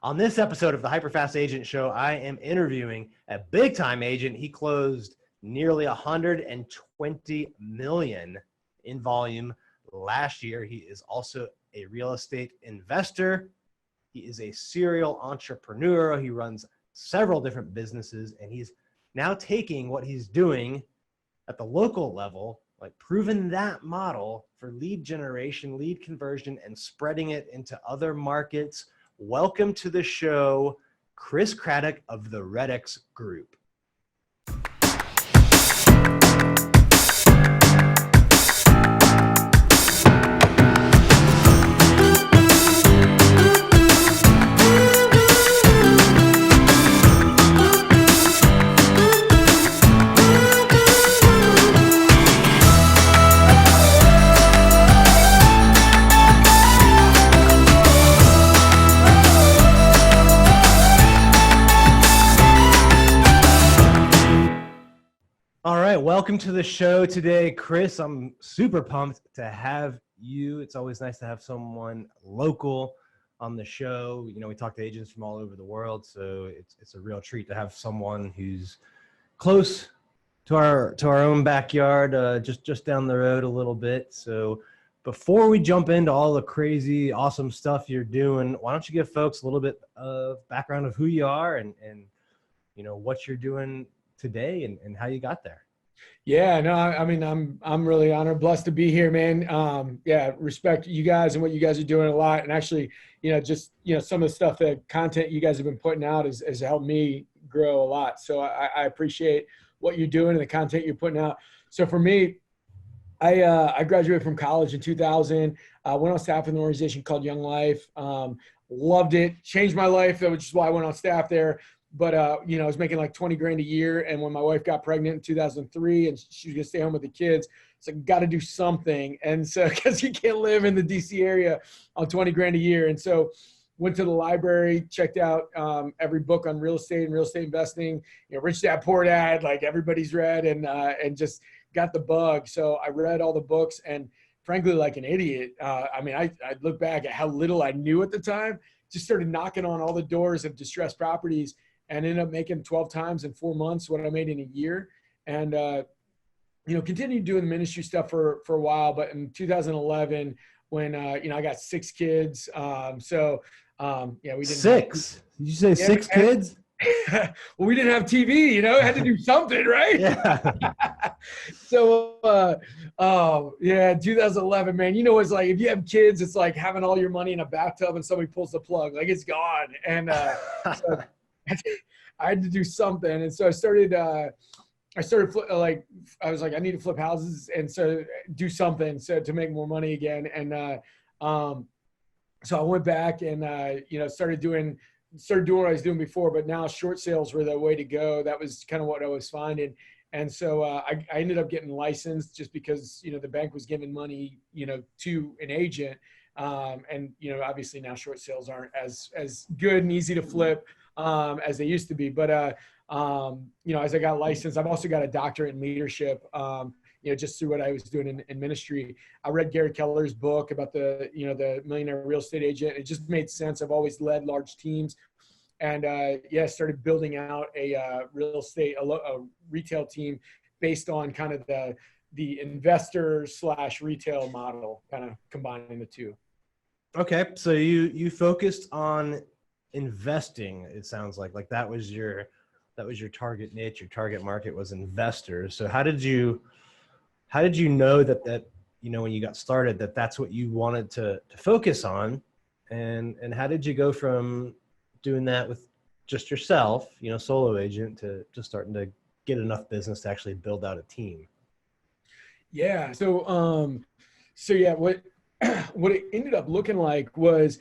On this episode of the HyperFast Agent Show, I am interviewing a big-time agent. He closed nearly 120 million in volume last year. He is also a real estate investor. He is a serial entrepreneur. He runs several different businesses, and he's now taking what he's doing at the local level, like proving that model for lead generation, lead conversion, and spreading it into other markets. Welcome to the show, Chris Craddock of the Redux Group. All right, welcome to the show today, Chris. I'm super pumped to have you. It's always nice to have someone local on the show. You know, we talk to agents from all over the world, so it's a real treat to have someone who's close to our own backyard, just down the road a little bit. So before we jump into all the crazy, awesome stuff you're doing, why don't you give folks a little bit of background of who you are and you know what you're doing today and how you got there. Yeah, no, I mean, I'm really honored, blessed to be here, man. Yeah, respect you guys and what you guys are doing a lot. And actually, some of the stuff, that content you guys have been putting out has helped me grow a lot. So I appreciate what you're doing and the content you're putting out. So for me, I graduated from college in 2000. Went on staff in an organization called Young Life. Loved it, changed my life, which is why I went on staff there. But, I was making like 20 grand a year. And when my wife got pregnant in 2003 and she was going to stay home with the kids, it's like, got to do something. And so, because you can't live in the DC area on 20 grand a year. And so went to the library, checked out every book on real estate and real estate investing, Rich Dad, Poor Dad, like everybody's read, and just got the bug. So I read all the books, and frankly, like an idiot. I look back at how little I knew at the time, just started knocking on all the doors of distressed properties, and ended up making 12 times in 4 months what I made in a year. And, continued doing the ministry stuff for a while. But in 2011, when, I got 6 kids. We didn't. 6? Did you say 6 kids? Well, we didn't have TV, had to do something, right? Yeah. So, 2011, man, it's like, if you have kids, it's like having all your money in a bathtub and somebody pulls the plug, like it's gone. And, so I had to do something. And so I was like, I need to flip houses. And so do something to make more money again. And, so I went back and, started doing what I was doing before, but now short sales were the way to go. That was kind of what I was finding. And so I ended up getting licensed just because, the bank was giving money, to an agent. Obviously now short sales aren't as good and easy to flip as they used to be. But, as I got licensed, I've also got a doctorate in leadership, just through what I was doing in ministry. I read Gary Keller's book about the millionaire real estate agent. It just made sense. I've always led large teams, and started building out a retail team based on kind of the investor / retail model, kind of combining the two. Okay. So you focused on investing. It sounds like that was your target niche. Your target market was investors. So how did you know that when you got started, that's what you wanted to focus on, and how did you go from doing that with just yourself, solo agent, to starting to get enough business to actually build out a team? Yeah. So what it ended up looking like was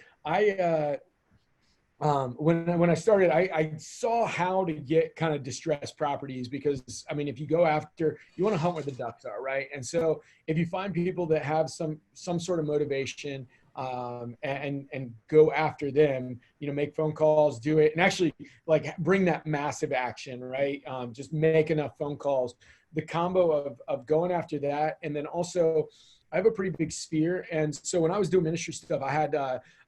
when I started, I saw how to get kind of distressed properties, because if you go after, you want to hunt where the ducks are, right? And so if you find people that have some sort of motivation, and go after them, make phone calls, do it, and actually like bring that massive action, right? Just make enough phone calls. The combo of going after that, and then also I have a pretty big sphere, and so when I was doing ministry stuff, I had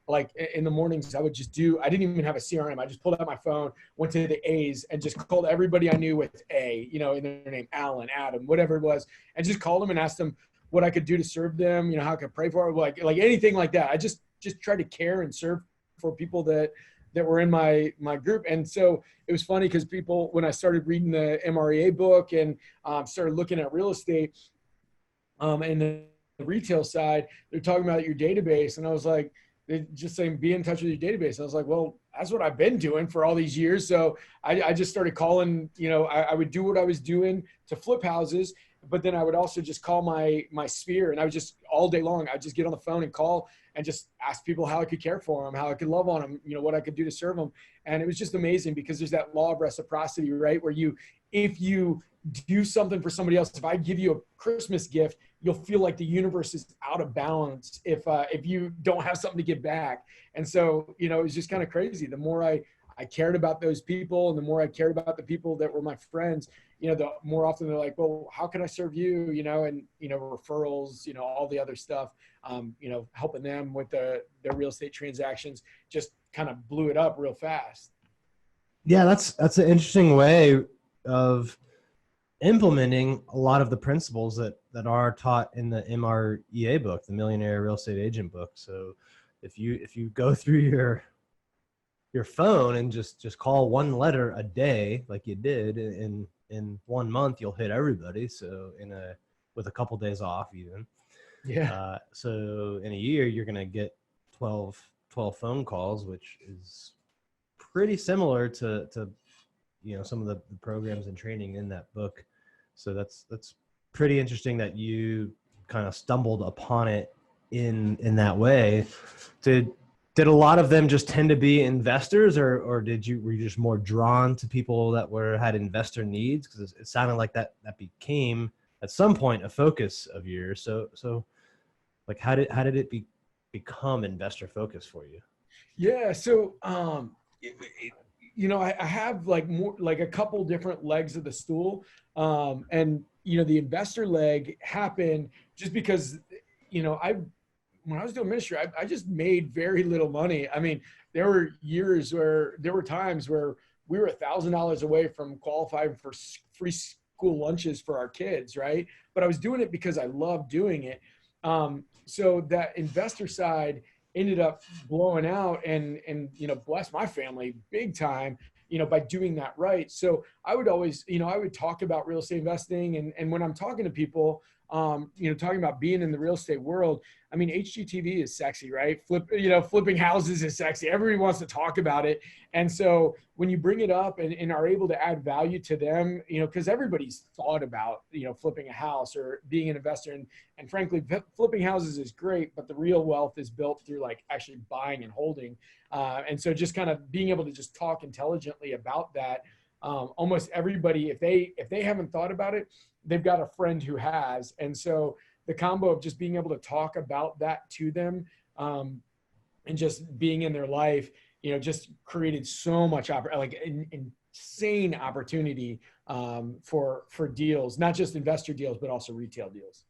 like in the mornings, I didn't even have a CRM. I just pulled out my phone, went to the A's and just called everybody I knew with A, in their name, Alan, Adam, whatever it was, and just called them and asked them what I could do to serve them, how I could pray for them, like anything like that. I just tried to care and serve for people that were in my group. And so it was funny because people, when I started reading the MREA book and started looking at real estate and the retail side, they're talking about your database. And I was like, they're just saying, be in touch with your database. I was like, well, that's what I've been doing for all these years. So I just started calling, I would do what I was doing to flip houses, but then I would also just call my sphere, and I would just all day long, I'd just get on the phone and call and just ask people how I could care for them, how I could love on them, what I could do to serve them. And it was just amazing because there's that law of reciprocity, right? Where if you do something for somebody else, if I give you a Christmas gift, you'll feel like the universe is out of balance if you don't have something to give back. And so, it was just kind of crazy. The more I cared about those people and the more I cared about the people that were my friends, the more often they're like, well, how can I serve you? And, referrals, all the other stuff, helping them with their real estate transactions just kind of blew it up real fast. Yeah, that's an interesting way of implementing a lot of the principles that are taught in the MREA book, the Millionaire Real Estate Agent book. So if you go through your phone and just call one letter a day, like you did in 1 month, you'll hit everybody. So with a couple days off even. Yeah. So in a year, you're going to get 12 phone calls, which is pretty similar to some of the programs and training in that book. So that's pretty interesting that you kind of stumbled upon it in that way. Did a lot of them just tend to be investors, or were you just more drawn to people that had investor needs? Because it sounded like that became at some point a focus of yours. So like how did it become investor focused for you? Yeah. So, I have like more, like a couple different legs of the stool. And, the investor leg happened just because, when I was doing ministry, I just made very little money. I mean, there were times where we were $1,000 away from qualifying for free school lunches for our kids. Right. But I was doing it because I loved doing it. So that investor side ended up blowing out and bless my family big time, by doing that right. So I would always, I would talk about real estate investing. And when I'm talking to people, talking about being in the real estate world, I mean, HGTV is sexy, right? Flipping houses is sexy. Everybody wants to talk about it. And so when you bring it up and are able to add value to them, because everybody's thought about, flipping a house or being an investor. And frankly, flipping houses is great, but the real wealth is built through like actually buying and holding. And so just kind of being able to just talk intelligently about that. Almost everybody, if they haven't thought about it, they've got a friend who has. And so the combo of just being able to talk about that to them and just being in their life, just created so much insane opportunity for deals, not just investor deals, but also retail deals.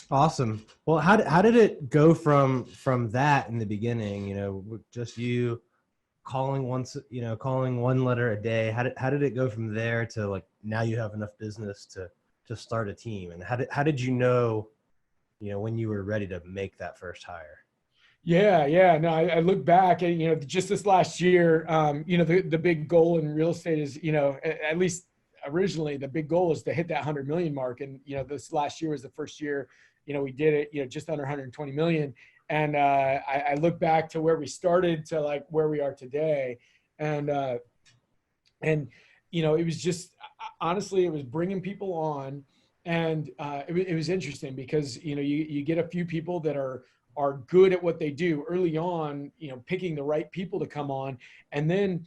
Awesome. Well, how did it go from that in the beginning, just you calling one letter a day? How did it go from there to like, now you have enough business to start a team? And how did you know when you were ready to make that first hire? Yeah. No, I look back and, just this last year, the big goal in real estate is, at least originally the big goal is to hit that 100 million mark. And, this last year was the first year, we did it, just under 120 million. And I look back to where we started to like where we are today. And it was just, honestly, it was bringing people on. And it was interesting because, you get a few people that are good at what they do early on, picking the right people to come on. And then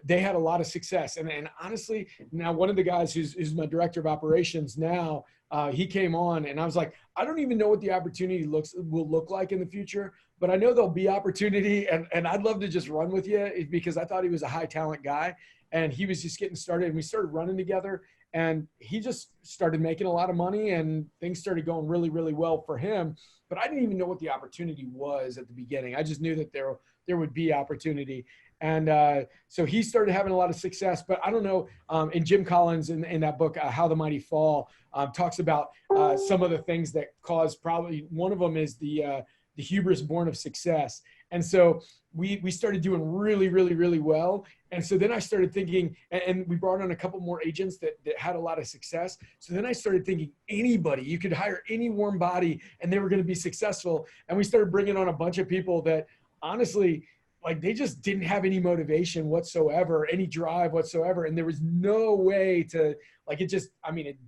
they had a lot of success. And honestly, now one of the guys who's my director of operations now, he came on and I was like, I don't even know what the opportunity will look like in the future, but I know there'll be opportunity and I'd love to just run with you, because I thought he was a high talent guy and he was just getting started and we started running together. And he just started making a lot of money and things started going really, really well for him. But I didn't even know what the opportunity was at the beginning. I just knew that there would be opportunity. And so he started having a lot of success. But I don't know, and Jim Collins in that book, How the Mighty Fall, talks about some of the things that cause, probably one of them is the hubris born of success. And so we started doing really, really, really well. And so then I started thinking, and we brought on a couple more agents that had a lot of success. So then I started thinking, anybody, you could hire any warm body and they were going to be successful. And we started bringing on a bunch of people that honestly, like, they just didn't have any motivation whatsoever, any drive whatsoever. And there was no way to, like, it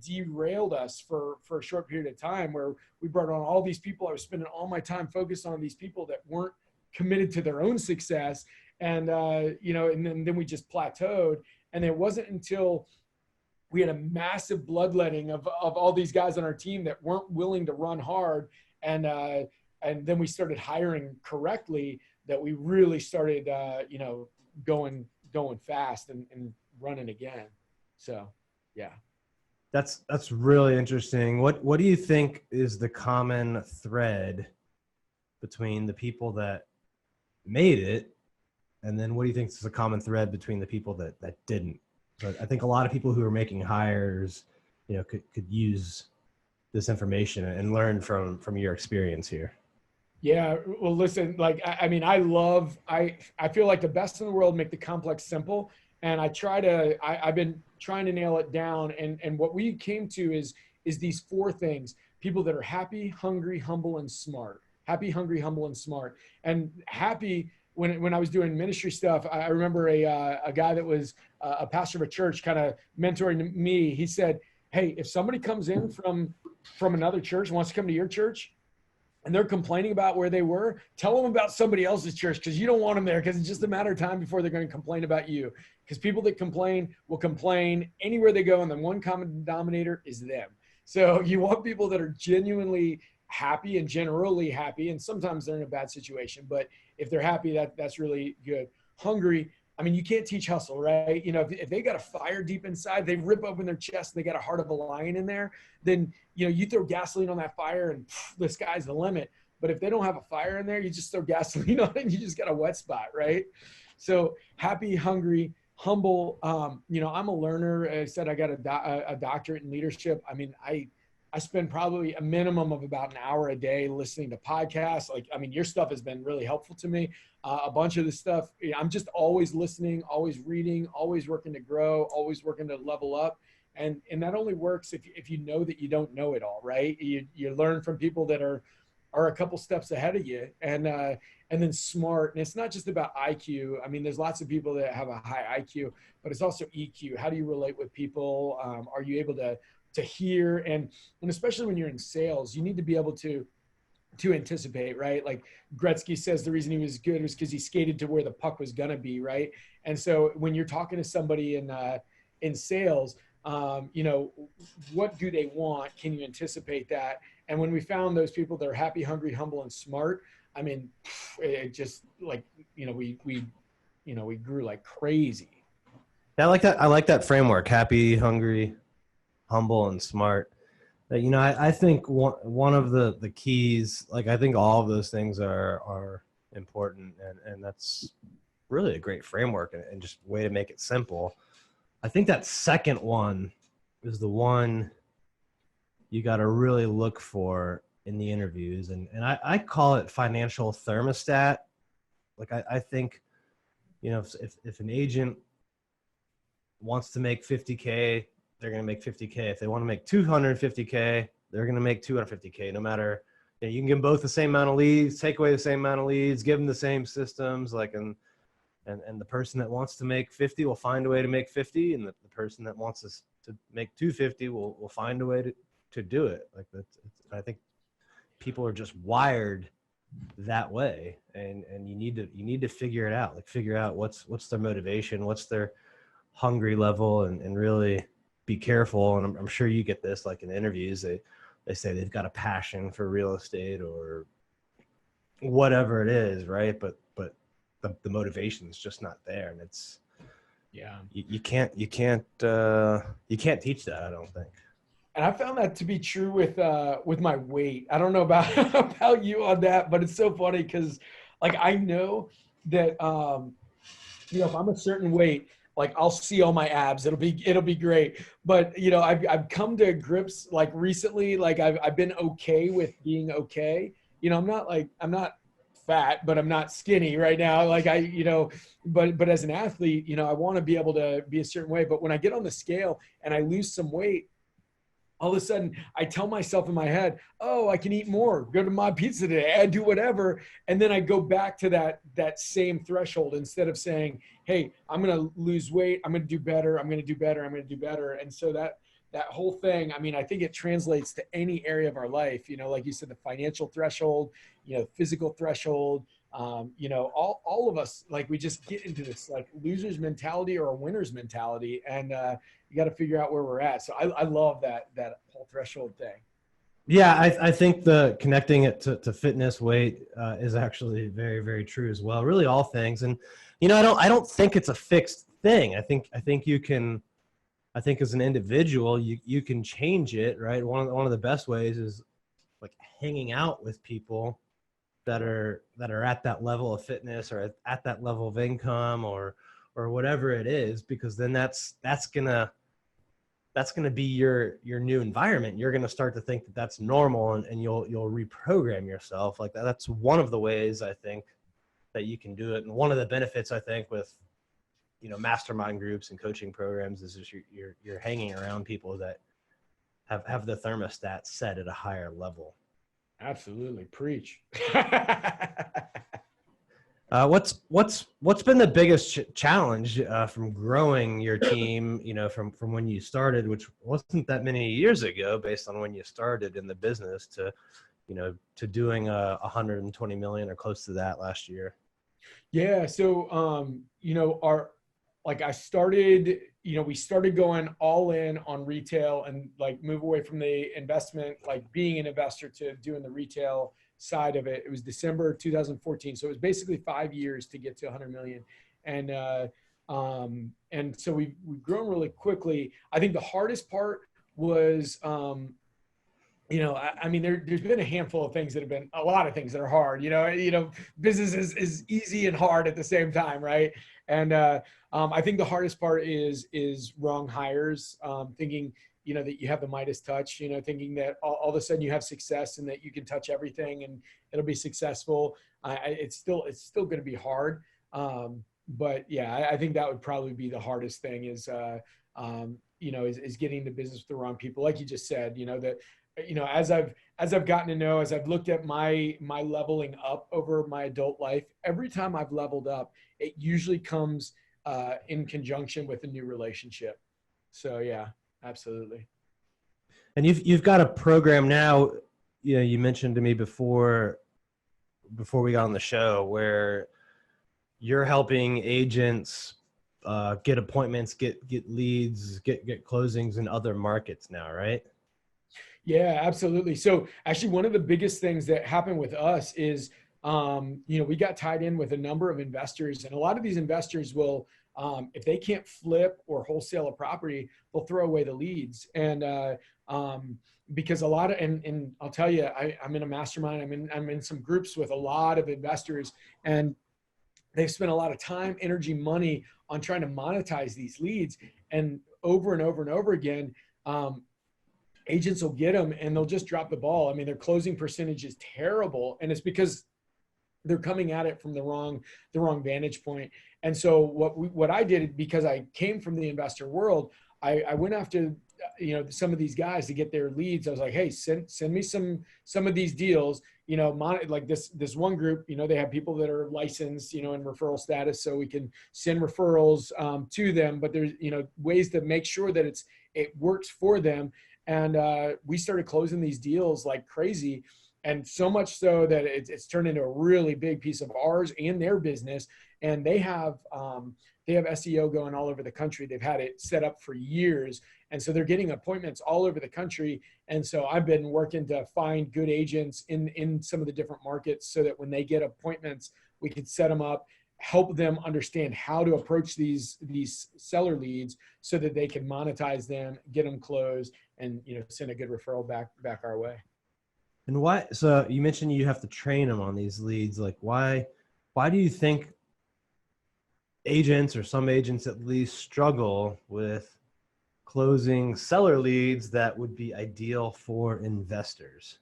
derailed us for a short period of time where we brought on all these people. I was spending all my time focused on these people that weren't committed to their own success. And, and then we just plateaued. And it wasn't until we had a massive bloodletting of all these guys on our team that weren't willing to run hard. And then we started hiring correctly that we really started, going fast and running again. So, yeah. That's really interesting. What do you think is the common thread between the people that made it, and then what do you think is the common thread between the people that didn't? But I think a lot of people who are making hires, could use this information and learn from your experience here. Yeah. Well, listen, like, I feel like the best in the world make the complex simple. And I've been trying to nail it down. And what we came to is these four things: people that are happy, hungry, humble, and smart. Happy, hungry, humble, and smart. And happy, when I was doing ministry stuff, I remember a guy that was a pastor of a church kind of mentoring me. He said, hey, if somebody comes in from another church, wants to come to your church, and they're complaining about where they were, tell them about somebody else's church, because you don't want them there, because it's just a matter of time before they're going to complain about you. Because people that complain will complain anywhere they go, and the one common denominator is them. So you want people that are genuinely happy and generally happy, and sometimes they're in a bad situation, but if they're happy, that's really good. Hungry, I mean, you can't teach hustle, right? If they got a fire deep inside, they rip open their chest and they got a heart of a lion in there, then, you throw gasoline on that fire and the sky's the limit. But if they don't have a fire in there, you just throw gasoline on it and you just got a wet spot, right? So happy, hungry, humble. I'm a learner. I said I got a doctorate in leadership. I mean, I spend probably a minimum of about an hour a day listening to podcasts. Your stuff has been really helpful to me. A bunch of the stuff, I'm just always listening, always reading, always working to grow, always working to level up. And that only works if you know that you don't know it all, right? You learn from people that are a couple steps ahead of you. And then smart. And it's not just about IQ. I mean, there's lots of people that have a high IQ, but it's also EQ. How do you relate with people? Are you able to hear? And especially when you're in sales, you need to be able to anticipate, right? Like Gretzky says, the reason he was good was because he skated to where the puck was going to be, right? And so when you're talking to somebody in sales, what do they want? Can you anticipate that? And when we found those people that are happy, hungry, humble, and smart, I mean, it just we grew like crazy. Yeah, I like that. I like that framework: happy, hungry, humble, and smart. I think one of the keys, like, I think all of those things are important, and that's really a great framework and just way to make it simple. I think that second one is the one you got to really look for in the interviews. And I call it financial thermostat. Like, I think, if an agent wants to make 50K, they're going to make 50K. If they want to make 250K, they're going to make 250K, no matter, you can give them both the same amount of leads, take away the same amount of leads, give them the same systems, and the person that wants to make 50 will find a way to make 50. And the person that wants us to make 250 will find a way to do it. Like, I think people are just wired that way, and you need to figure it out. Like, figure out what's their motivation, what's their hungry level, and really be careful. And I'm sure you get this, like, in interviews, they say they've got a passion for real estate or whatever it is, right? But the motivation is just not there. And Yeah. You can't teach that, I don't think. And I found that to be true with my weight. I don't know about about you on that, but it's so funny because like I know that if I'm a certain weight, like I'll see all my abs. It'll be great. But I've come to grips like recently, like I've been okay with being okay. I'm not fat, but I'm not skinny right now. Like but as an athlete, I want to be able to be a certain way. But when I get on the scale and I lose some weight, all of a sudden I tell myself in my head, oh, I can eat more, go to my pizza today, I do whatever. And then I go back to that same threshold instead of saying, hey, I'm going to lose weight. I'm going to do better. I'm going to do better. I'm going to do better. And so that whole thing, I mean, I think it translates to any area of our life, like you said, the financial threshold, physical threshold, all of us, like we just get into this like loser's mentality or a winner's mentality. And, you got to figure out where we're at. So I love that whole threshold thing. Yeah, I think the connecting it to fitness, weight is actually very, very true as well. Really, all things, and I don't think it's a fixed thing. I think you can. I think as an individual, you can change it, right? One of the best ways is like hanging out with people that are at that level of fitness or at that level of income or whatever it is, because then that's gonna be your new environment. You're gonna start to think that that's normal, and you'll reprogram yourself. Like that's one of the ways I think that you can do it. And one of the benefits I think with mastermind groups and coaching programs is just you're hanging around people that have the thermostat set at a higher level. Absolutely, preach. What's been the biggest challenge from growing your team, from when you started, which wasn't that many years ago based on when you started in the business, to doing 120 million or close to that last year? Yeah. So, I started, we started going all in on retail and like move away from the investment, like being an investor, to doing the retail side of it. It was December 2014. So it was basically 5 years to get to 100 million. And so we've grown really quickly. I think the hardest part was, I mean, there's been a handful of things that have been, a lot of things that are hard, business is easy and hard at the same time. Right. And I think the hardest part is wrong hires, thinking, that you have the Midas touch, thinking that all of a sudden you have success and that you can touch everything and it'll be successful. It's still going to be hard. But yeah, I think that would probably be the hardest thing is getting the business with the wrong people. Like you just said, that, as I've gotten to know, as I've looked at my leveling up over my adult life, every time I've leveled up, it usually comes in conjunction with a new relationship. So yeah, absolutely. And you've got a program now, you mentioned to me before we got on the show, where you're helping agents get appointments, get leads, get closings in other markets now, right? Yeah, absolutely. So actually one of the biggest things that happened with us is, we got tied in with a number of investors, and a lot of these investors will, if they can't flip or wholesale a property, they'll throw away the leads. And because a lot of, and I'll tell you, I'm in a mastermind, I'm in some groups with a lot of investors, and they've spent a lot of time, energy, money on trying to monetize these leads. And over and over and over again, agents will get them and they'll just drop the ball. I mean, their closing percentage is terrible, and it's because they're coming at it from the wrong vantage point. And so what I did, because I came from the investor world, I went after some of these guys to get their leads. I was like, hey, send me some of these deals. Like this one group, they have people that are licensed, in referral status, so we can send referrals to them. But there's ways to make sure that it works for them. And we started closing these deals like crazy. And so much so that it's turned into a really big piece of ours and their business. And they have SEO going all over the country. They've had it set up for years. And so they're getting appointments all over the country. And so I've been working to find good agents in some of the different markets so that when they get appointments, we can set them up, help them understand how to approach these seller leads so that they can monetize them, get them closed, and send a good referral back our way. And why? So you mentioned you have to train them on these leads. Like why do you think agents, or some agents at least, struggle with closing seller leads that would be ideal for investors?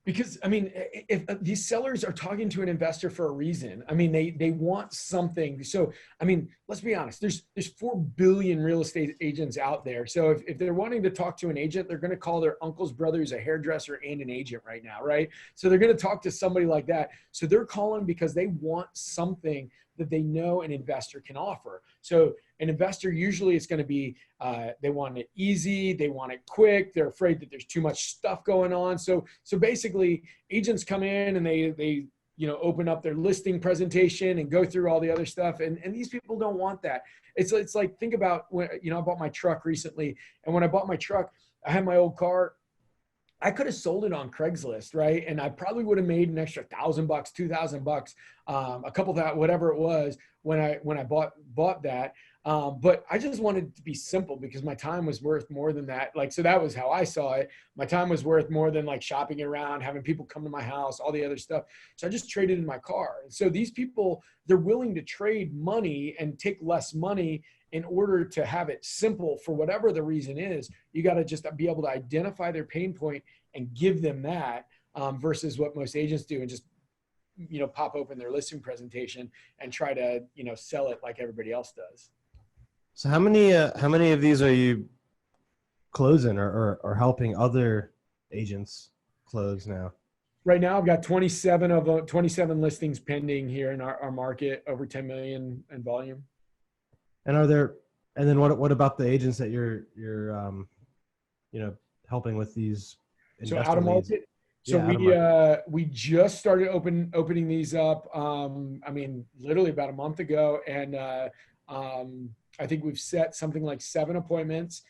Because I mean, if these sellers are talking to an investor for a reason, I mean, they want something. So I mean, let's be honest. There's 4 billion real estate agents out there. So if they're wanting to talk to an agent, they're going to call their uncle's brother who's a hairdresser and an agent right now, right? So they're going to talk to somebody like that. So they're calling because they want something that they know an investor can offer. So an investor, usually it's going to be, they want it easy, they want it quick, they're afraid that there's too much stuff going on. So basically agents come in and they open up their listing presentation and go through all the other stuff. And these people don't want that. It's like, think about when, I bought my truck recently. And when I bought my truck, I had my old car. I could have sold it on Craigslist, right? And I probably would have made an extra $1,000, $2,000, a couple of that, whatever it was, when I bought that. But I just wanted it to be simple because my time was worth more than that. Like, so that was how I saw it. My time was worth more than like shopping around, having people come to my house, all the other stuff. So I just traded in my car. And so these people, they're willing to trade money and take less money in order to have it simple for whatever the reason is. You got to just be able to identify their pain point and give them that, versus what most agents do and just, pop open their listing presentation and try to, sell it like everybody else does. So how many of these are you closing or helping other agents close now? Right now, I've got 27 listings pending here in our market, over 10 million in volume. And then what about the agents that you're helping with these? So out of market. So we just started opening these up. I mean, literally about a month ago, and I think we've set something like 7 appointments.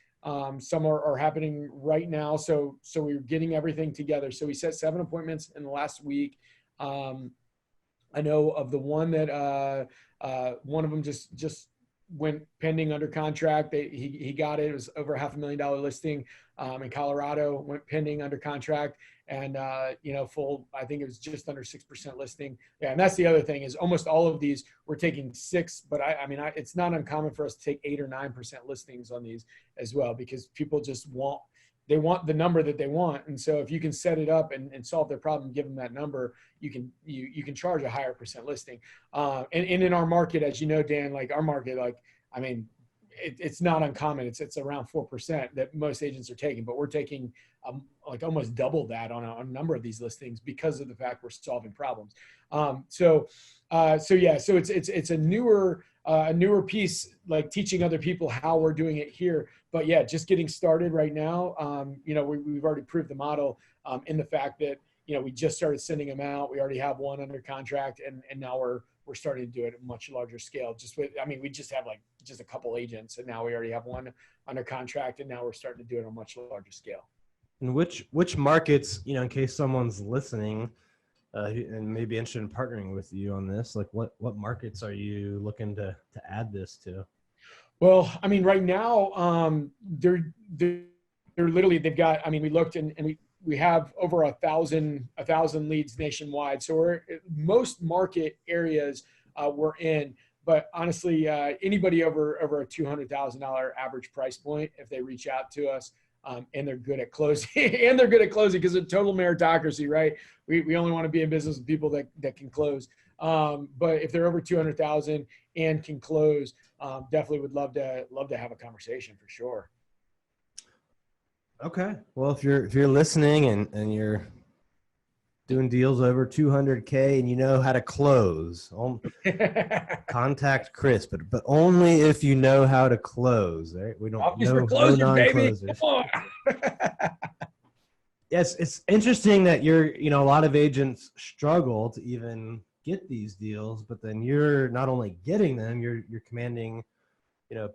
Some are happening right now. So we're getting everything together. So we set 7 appointments in the last week. I know of the one that one of them just went pending under contract. He got it. It was over $500,000 listing in Colorado, went pending under contract, and full, I think it was just under 6% listing. Yeah, and that's the other thing is almost all of these we're taking 6, but I mean it's not uncommon for us to take 8 or 9% listings on these as well, because people just want the number that they want. And so if you can set it up and solve their problem, give them that number, you can charge a higher percent listing. And in our market, as you know, Dan, like our market, like, I mean, it's not uncommon. It's around 4% that most agents are taking, but we're taking like almost double that on a number of these listings because of the fact we're solving problems. So it's a newer piece, like teaching other people how we're doing it here. But yeah, just getting started right now. We've already proved the model in the fact that, we just started sending them out. We already have one under contract, and now we're starting to do it at a much larger scale. We just have like just a couple agents, and now we already have one under contract, and now we're starting to do it on a much larger scale. And which markets, in case someone's listening and maybe interested in partnering with you on this, like what markets are you looking to add this to? Well, I mean, right now, they're literally, they've got, I mean, we looked and we have over 1,000 leads nationwide. So most market areas we're in, but honestly, anybody over a $200,000 average price point, if they reach out to us, and they're good at closing, because of total meritocracy, right? We only want to be in business with people that can close. But if they're over 200,000 and can close, definitely would love to have a conversation for sure. Okay. Well, if you're listening and you're doing deals over 200K and you know how to close, contact Chris, but only if you know how to close, right? We don't know non-closers. Yes, it's interesting that a lot of agents struggle to even get these deals, but then you're not only getting them, you're commanding,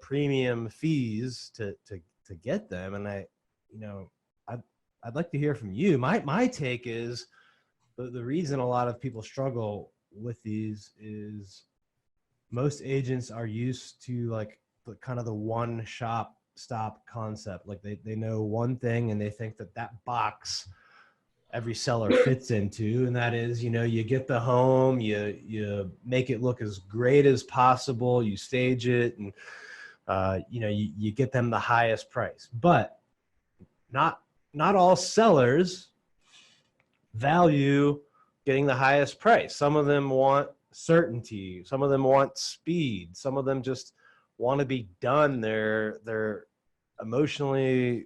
premium fees to get them. And I'd like to hear from you. My take is the reason a lot of people struggle with these is most agents are used to like the kind of the one shop stop concept. Like they know one thing and they think that that box every seller fits into, and that is, you know, you get the home, you make it look as great as possible, you stage it, and you know, you get them the highest price. But not all sellers value getting the highest price. Some of them want certainty, some of them want speed, some of them just want to be done. They're emotionally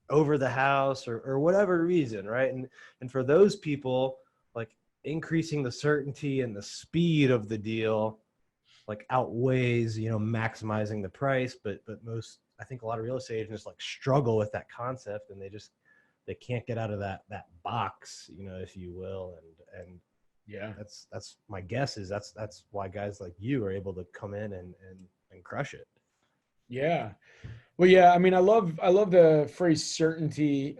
over the house or whatever reason, right? And for those people, like increasing the certainty and the speed of the deal like outweighs, you know, maximizing the price. But most, I think a lot of real estate agents like struggle with that concept, and they can't get out of that box, you know, if you will. And Yeah. that's my guess is that's why guys like you are able to come in and crush it. Yeah. Well, yeah, I mean, I love the phrase certainty,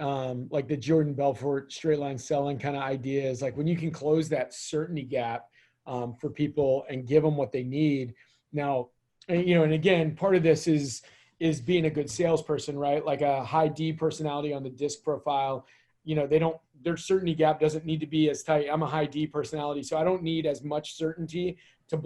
like the Jordan Belfort straight line selling kind of ideas. Like when you can close that certainty gap for people and give them what they need. Now, and, you know, and again, part of this is being a good salesperson, right? Like a high D personality on the disc profile. You know, their certainty gap doesn't need to be as tight. I'm a high D personality, so I don't need as much certainty to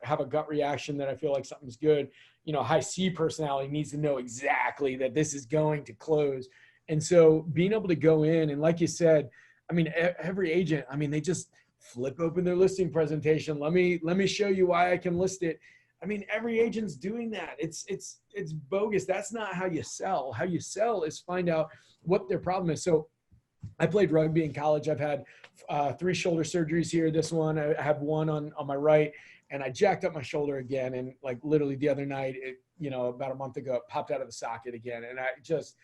have a gut reaction that I feel like something's good. You know, high C personality needs to know exactly that this is going to close. And so being able to go in and, like you said, I mean, every agent, I mean, they just flip open their listing presentation. Let me show you why I can list it. I mean, every agent's doing that. It's bogus. That's not how you sell. How you sell is find out what their problem is. So I played rugby in college. I've had 3 shoulder surgeries here. This one, I have one on my right, and I jacked up my shoulder again. And like literally the other night, you know, about a month ago, it popped out of the socket again. And I just,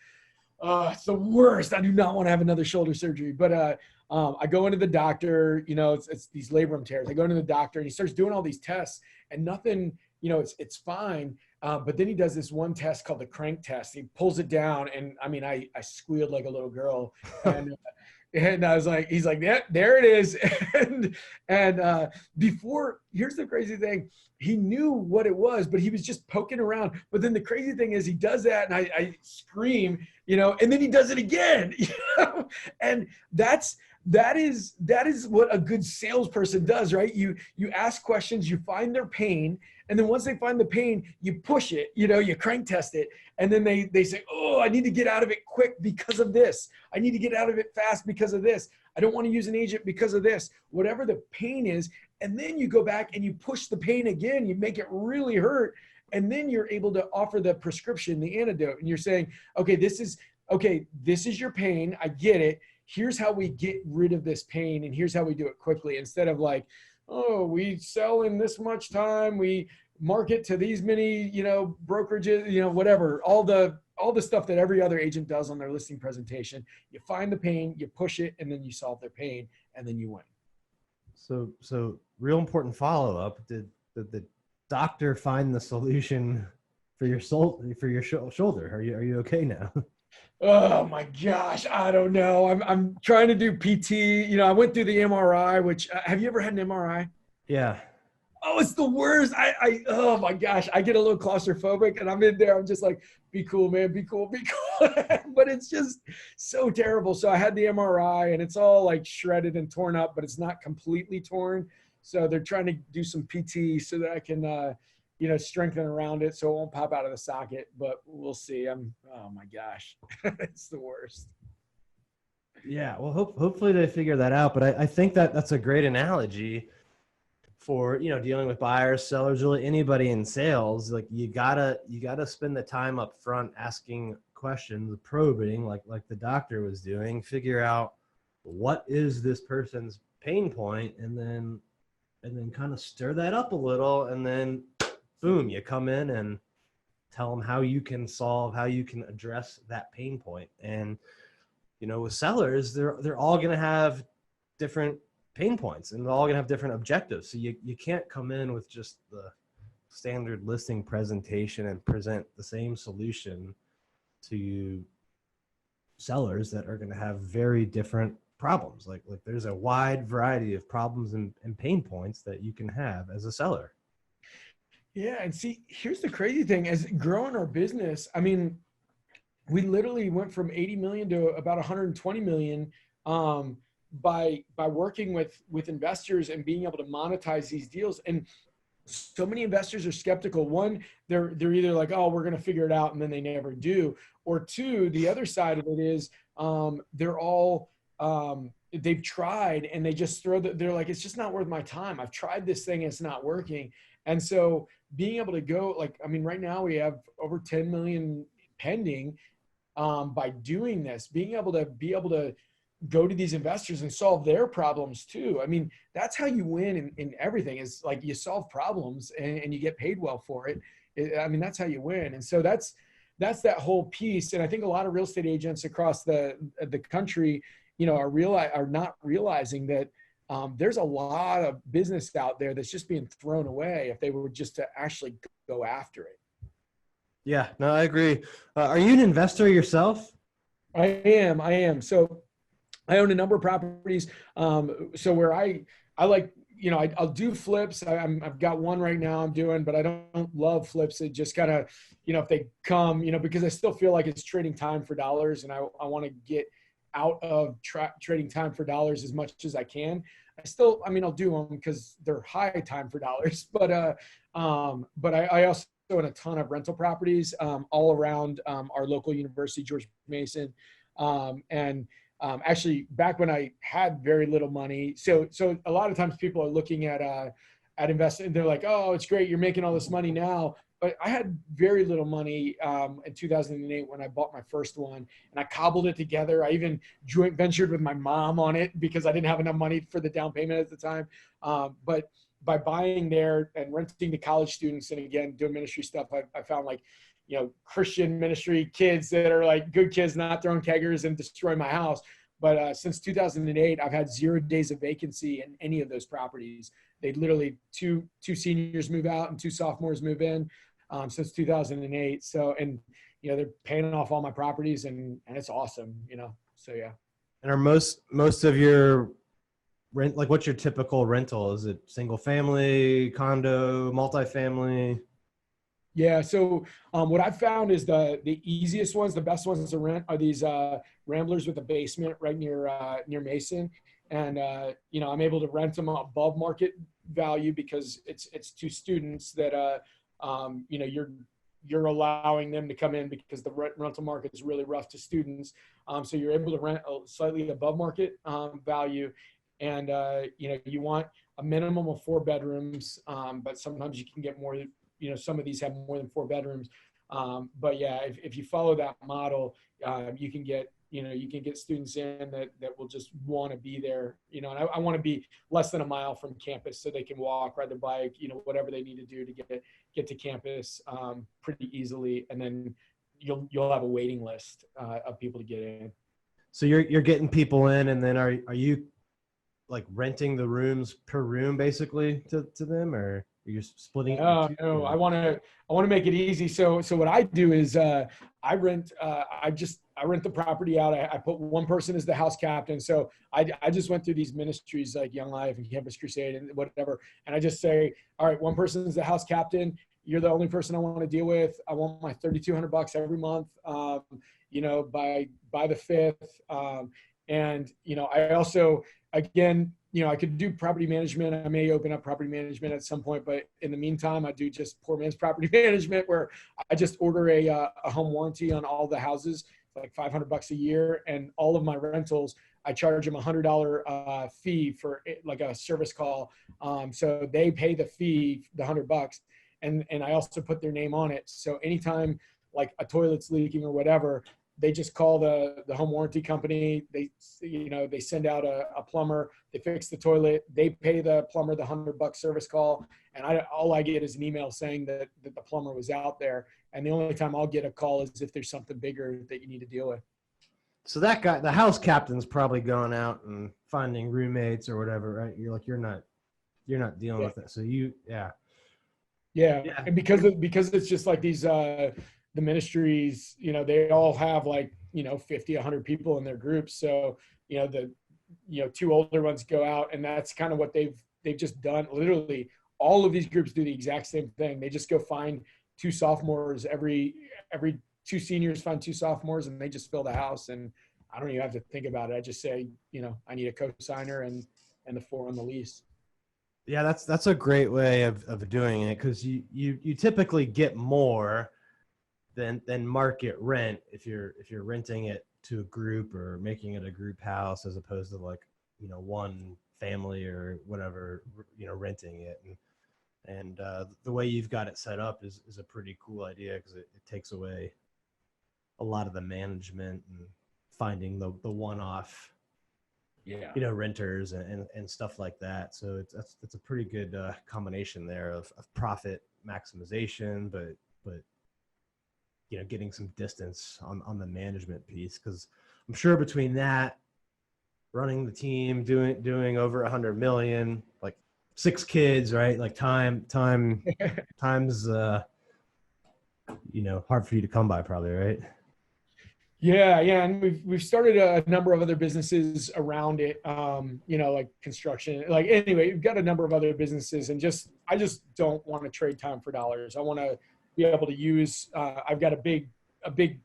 it's the worst. I do not want to have another shoulder surgery. But I go into the doctor, you know, it's these labrum tears. I go into the doctor and he starts doing all these tests and nothing, you know, it's fine. But then he does this one test called the crank test. He pulls it down, and I mean, I squealed like a little girl, and I was like, he's like, yeah, there it is. and before, here's the crazy thing. He knew what it was, but he was just poking around. But then the crazy thing is he does that, and I scream, you know, and then he does it again, you know? And that is what a good salesperson does, right? You ask questions, you find their pain, and then once they find the pain, you push it, you know, you crank test it. And then they say, oh, I need to get out of it quick because of this. I need to get out of it fast because of this. I don't want to use an agent because of this, whatever the pain is. And then you go back and you push the pain again, you make it really hurt. And then you're able to offer the prescription, the antidote. And you're saying, okay, this is your pain. I get it. Here's how we get rid of this pain. And here's how we do it quickly. Instead of like, oh, we sell in this much time, we market to these many, you know, brokerages, you know, whatever, all the stuff that every other agent does on their listing presentation. You find the pain, you push it, and then you solve their pain, and then you win. So real important follow-up. Did the doctor find the solution for your shoulder? Are you okay now? Oh my gosh, I don't know. I'm trying to do PT. You know, I went through the MRI, which have you ever had an MRI? Yeah. Oh, it's the worst. Oh my gosh, I get a little claustrophobic, and I'm in there. I'm just like, be cool, man, be cool, be cool. But it's just so terrible. So I had the MRI, and it's all like shredded and torn up, but it's not completely torn. So they're trying to do some PT so that I can, you know, strengthen around it so it won't pop out of the socket. But we'll see. Oh my gosh, it's the worst. Yeah. Well, hopefully they figure that out. But I think that's a great analogy for, you know, dealing with buyers, sellers, really anybody in sales. Like you gotta spend the time up front asking questions, probing, like the doctor was doing, figure out what is this person's pain point, and then kind of stir that up a little, and then boom, you come in and tell them how you can address that pain point. And, you know, with sellers, they're all going to have different pain points, and they're all going to have different objectives. So you can't come in with just the standard listing presentation and present the same solution to sellers that are going to have very different problems. Like there's a wide variety of problems and pain points that you can have as a seller. Yeah. And see, here's the crazy thing: as growing our business, I mean, we literally went from 80 million to about 120 million by working with investors and being able to monetize these deals. And so many investors are skeptical. One, they're either like, oh, we're going to figure it out, and then they never do. Or two, the other side of it is they're all they've tried and they just they're like, it's just not worth my time. I've tried this thing, it's not working. And so being able to go, like, I mean, right now we have over 10 million pending by doing this, being able to go to these investors and solve their problems too. I mean, that's how you win in everything, is like you solve problems and you get paid well for it. I mean, that's how you win. And so that's that whole piece. And I think a lot of real estate agents across the country, you know, are not realizing that there's a lot of business out there that's just being thrown away if they were just to actually go after it. Yeah, no, I agree. Are you an investor yourself? I am. So I own a number of properties. So where I like, you know, I'll do flips. I've got one right now I'm doing, but I don't love flips. It just kind of, you know, if they come, you know, because I still feel like it's trading time for dollars, and I want to get out of trading time for dollars as much as I can. I mean, I'll do them because they're high time for dollars, but I also own a ton of rental properties all around our local university, George Mason, and actually back when I had very little money. So a lot of times people are looking at investing, they're like, oh, it's great, you're making all this money now. But I had very little money in 2008 when I bought my first one, and I cobbled it together. I even joint ventured with my mom on it because I didn't have enough money for the down payment at the time. But by buying there and renting to college students, and again, doing ministry stuff, I found, like, you know, Christian ministry kids that are like good kids, not throwing keggers and destroying my house. But since 2008, I've had 0 days of vacancy in any of those properties. They literally two seniors move out and 2 sophomores move in since 2008. So, and, you know, they're paying off all my properties, and it's awesome, you know? So, yeah. And are most of your rent, like, what's your typical rental? Is it single family, condo, multifamily? Yeah. So what I've found is the easiest ones, the best ones to rent are these Ramblers with a basement right near Mason. And, you know, I'm able to rent them above market value because it's 2 students that, you know, you're allowing them to come in because the rental market is really rough to students. So you're able to rent slightly above market value. And, you know, you want a minimum of 4 bedrooms, but sometimes you can get more. You know, some of these have more than 4 bedrooms. But yeah, if you follow that model, you can get students in that will just want to be there, you know, and I want to be less than a mile from campus so they can walk, ride their bike, you know, whatever they need to do to get to campus pretty easily. And then you'll have a waiting list of people to get in. So you're getting people in, and then are you like renting the rooms per room basically to them, or you're splitting it? No, I want to make it easy. So what I do is I rent the property out. I put one person as the house captain. So I just went through these ministries like Young Life and Campus Crusade and whatever. And I just say, all right, one person is the house captain. You're the only person I want to deal with. I want my $3,200 every month, you know, by the 5th. And, you know, I also, again, you know, I could do property management. I may open up property management at some point, but in the meantime, I do just poor man's property management, where I just order a home warranty on all the houses, like $500 a year, and all of my rentals, I charge them $100 fee for like a service call. So they pay the fee, the $100, and I also put their name on it. So anytime like a toilet's leaking or whatever, they just call the home warranty company. They send out a plumber. They fix the toilet. They pay the plumber the $100 service call, and all I get is an email saying that the plumber was out there. And the only time I'll get a call is if there's something bigger that you need to deal with. So that guy, the house captain's probably going out and finding roommates or whatever, right? You're not dealing with it. So yeah. And because it's just like these. The ministries, you know, they all have like, you know, 50, 100 people in their groups. So, you know, 2 older ones go out, and that's kind of what they've just done. Literally all of these groups do the exact same thing. They just go find 2 sophomores, every 2 seniors find 2 sophomores, and they just fill the house. And I don't even have to think about it. I just say, I need a co-signer and the 4 on the lease. Yeah, that's a great way of doing it, because you typically get more than market rent if you're renting it to a group or making it a group house, as opposed to like, one family or whatever, renting it. And the way you've got it set up is a pretty cool idea, because it takes away a lot of the management and finding the one-off, renters and stuff like that. So it's a pretty good combination there of profit maximization, but getting some distance on the management piece, because I'm sure between that, running the team, doing over 100 million, like 6 kids, right? Like time's hard for you to come by, probably, right? Yeah. And we've started a number of other businesses around it, like construction. Like, anyway, we've got a number of other businesses, and I just don't want to trade time for dollars. I want to be able to use, I've got a big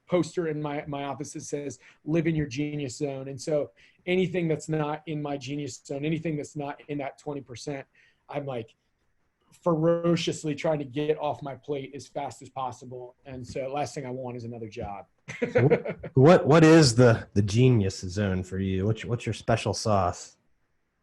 poster in my office that says live in your genius zone. And so anything that's not in my genius zone, anything that's not in that 20%, I'm like ferociously trying to get off my plate as fast as possible. And so last thing I want is another job. What is the genius zone for you? What's your special sauce?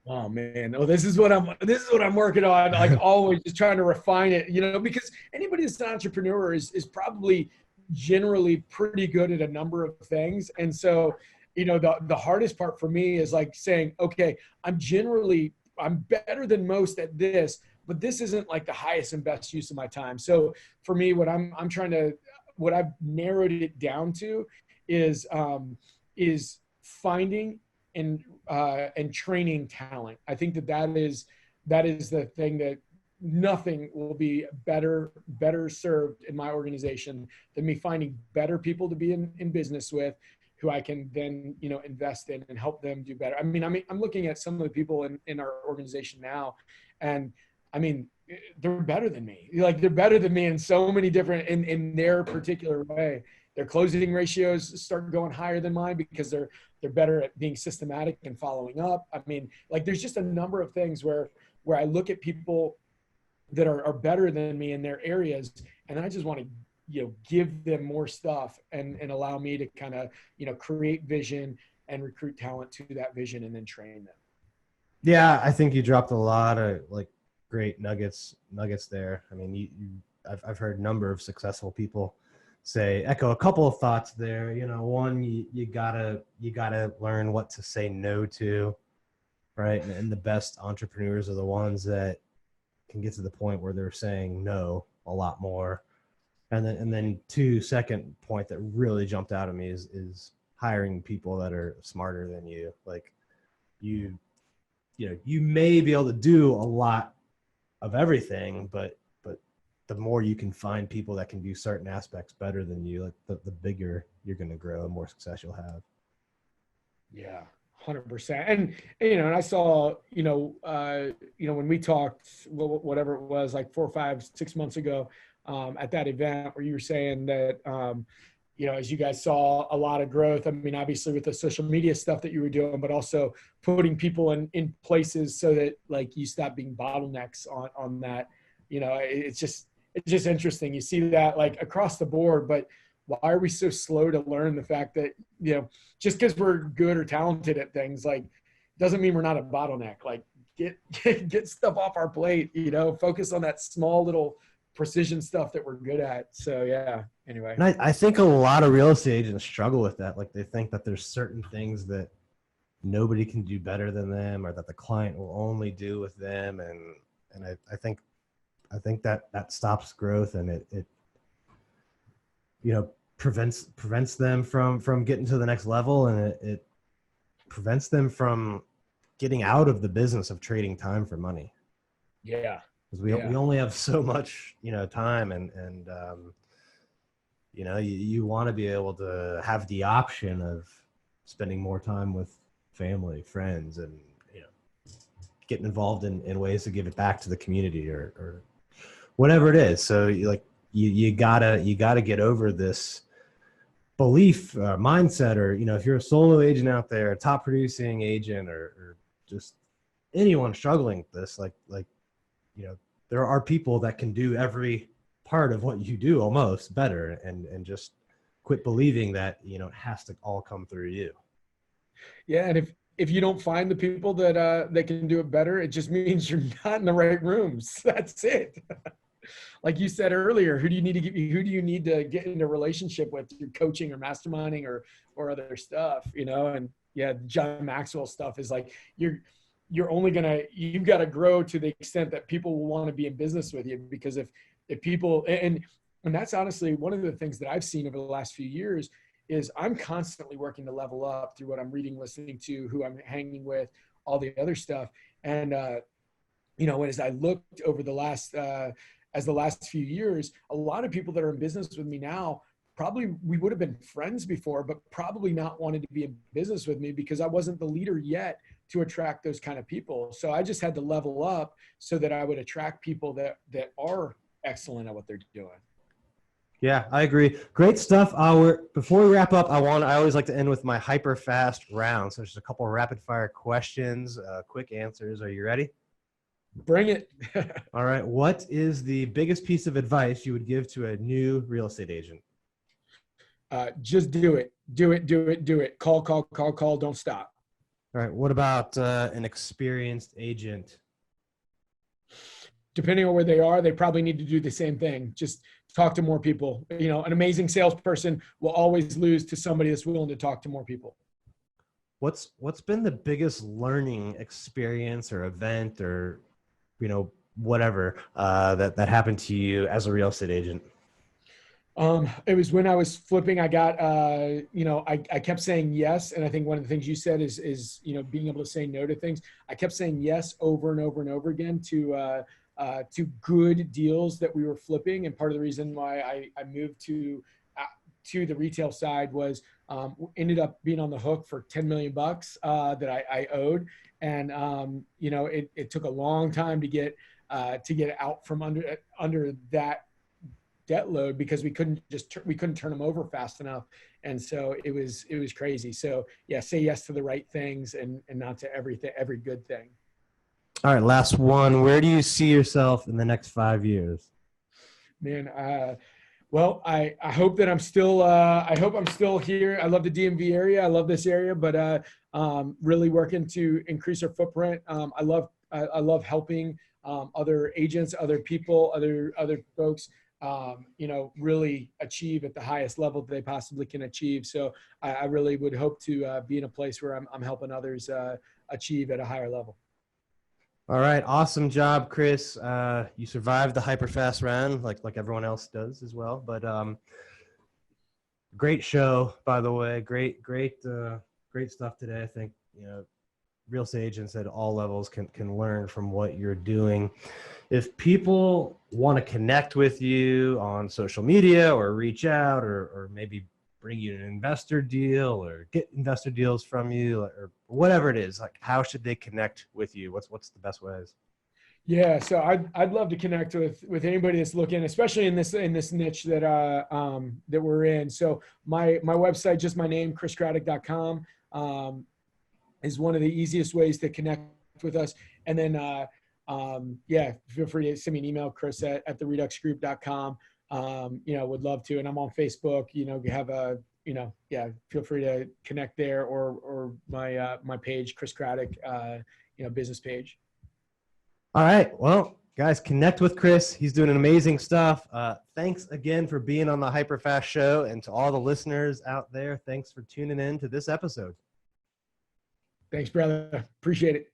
Oh man. Oh, this is what I'm working on. Like, always just trying to refine it, because anybody that's an entrepreneur is probably generally pretty good at a number of things. And so, the hardest part for me is like saying, okay, I'm better than most at this, but this isn't like the highest and best use of my time. So for me, what I've narrowed it down to is finding and training talent. I think that is the thing that nothing will be better served in my organization than me finding better people to be in business with, who I can then, invest in and help them do better. I mean, I'm looking at some of the people in our organization now, and I mean, they're better than me. Like, they're better than me in so many different, in their particular way. Their closing ratios start going higher than mine because they're better at being systematic and following up. I mean, like, there's just a number of things where I look at people that are better than me in their areas, and I just want to, give them more stuff and allow me to kind of, create vision and recruit talent to that vision and then train them. Yeah, I think you dropped a lot of like great nuggets there. I mean, I've heard a number of successful people echo a couple of thoughts there. One, you gotta learn what to say no to, right? And the best entrepreneurs are the ones that can get to the point where they're saying no a lot more. And then second point that really jumped out at me is hiring people that are smarter than you. Like, you may be able to do a lot of everything, but the more you can find people that can do certain aspects better than you, like the bigger you're going to grow and more success you'll have. Yeah, 100%. And and I saw, when we talked, whatever it was, like 4, 5, 6 months ago, at that event where you were saying that, as you guys saw a lot of growth, I mean, obviously with the social media stuff that you were doing, but also putting people in places so that like you stop being bottlenecks on that, it's just interesting. You see that like across the board, but why are we so slow to learn the fact that, just because we're good or talented at things, like, doesn't mean we're not a bottleneck. Like, get stuff off our plate, focus on that small little precision stuff that we're good at. So yeah, anyway. And I think a lot of real estate agents struggle with that. Like, they think that there's certain things that nobody can do better than them, or that the client will only do with them. And I think that stops growth, and it prevents them from getting to the next level, and it prevents them from getting out of the business of trading time for money. Yeah. Because we only have so much, time, and you want to be able to have the option of spending more time with family, friends, and getting involved in ways to give it back to the community or whatever it is. So you gotta get over this belief, mindset, or if you're a solo agent out there, a top producing agent, or just anyone struggling with this, there are people that can do every part of what you do almost better, and just quit believing that it has to all come through you. Yeah, and if you don't find the people that can do it better, it just means you're not in the right rooms. That's it. Like you said earlier, who do you need to get into a relationship with? Your coaching or masterminding or other stuff, And yeah, John Maxwell stuff is like you've got to grow to the extent that people will want to be in business with you, because if people, and that's honestly one of the things that I've seen over the last few years is I'm constantly working to level up through what I'm reading, listening to, who I'm hanging with, all the other stuff. And, as I looked over the last few years, a lot of people that are in business with me now, probably we would have been friends before, but probably not wanted to be in business with me because I wasn't the leader yet to attract those kind of people. So I just had to level up so that I would attract people that are excellent at what they're doing. Yeah, I agree. Great stuff. Before we wrap up, I always like to end with my hyper fast round. So just a couple of rapid fire questions, quick answers. Are you ready? Bring it. All right. What is the biggest piece of advice you would give to a new real estate agent? Just do it. Do it. Call. Don't stop. All right. What about an experienced agent? Depending on where they are, they probably need to do the same thing. Just talk to more people. An amazing salesperson will always lose to somebody that's willing to talk to more people. What's been the biggest learning experience or event or, whatever that happened to you as a real estate agent? It was when I was flipping. I got, I kept saying yes. And I think one of the things you said is being able to say no to things. I kept saying yes over and over and over again to good deals that we were flipping. And part of the reason why I moved to the retail side was ended up being on the hook for $10 million that I owed. And, it took a long time to get out from under that debt load because we couldn't turn them over fast enough. And so it was crazy. So yeah, say yes to the right things and not to every good thing. All right. Last one. Where do you see yourself in the next 5 years? Man, well, I hope that I'm still here. I love the DMV area. I love this area, but really working to increase our footprint. I love helping other agents, other people, other folks, really achieve at the highest level that they possibly can achieve. So I really would hope to be in a place where I'm helping others achieve at a higher level. All right. Awesome job, Chris. You survived the hyperfast round like everyone else does as well. But great show, by the way. Great stuff today. I think, real estate agents at all levels can learn from what you're doing. If people want to connect with you on social media or reach out or maybe bring you an investor deal or get investor deals from you or whatever it is, how should they connect with you? What's the best ways? Yeah. So I'd love to connect with anybody that's looking, especially in this niche that we're in. So my website, just my name, chriscraddock.com, is one of the easiest ways to connect with us. And then, feel free to send me an email, Chris at thereduxgroup.com. Would love to. And I'm on Facebook, feel free to connect there or my page, Chris Craddock, business page. All right. Well, guys, connect with Chris. He's doing amazing stuff. Thanks again for being on the HyperFast show. And to all the listeners out there, thanks for tuning in to this episode. Thanks, brother. Appreciate it.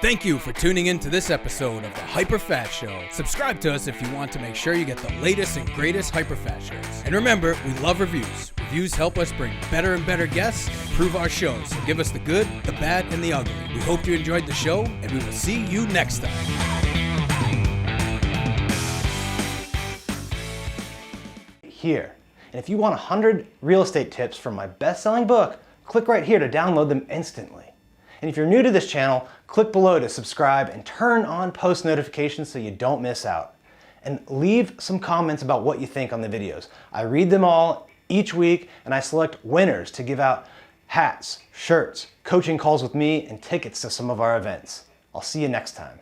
Thank you for tuning in to this episode of the HyperFast Show. Subscribe to us if you want to make sure you get the latest and greatest HyperFast shows. And remember, we love reviews. Reviews help us bring better and better guests and improve our shows. So give us the good, the bad, and the ugly. We hope you enjoyed the show, and we will see you next time. Here. And if you want 100 real estate tips from my best-selling book, click right here to download them instantly. And if you're new to this channel, click below to subscribe and turn on post notifications so you don't miss out. And leave some comments about what you think on the videos. I read them all each week, and I select winners to give out hats, shirts, coaching calls with me, and tickets to some of our events. I'll see you next time.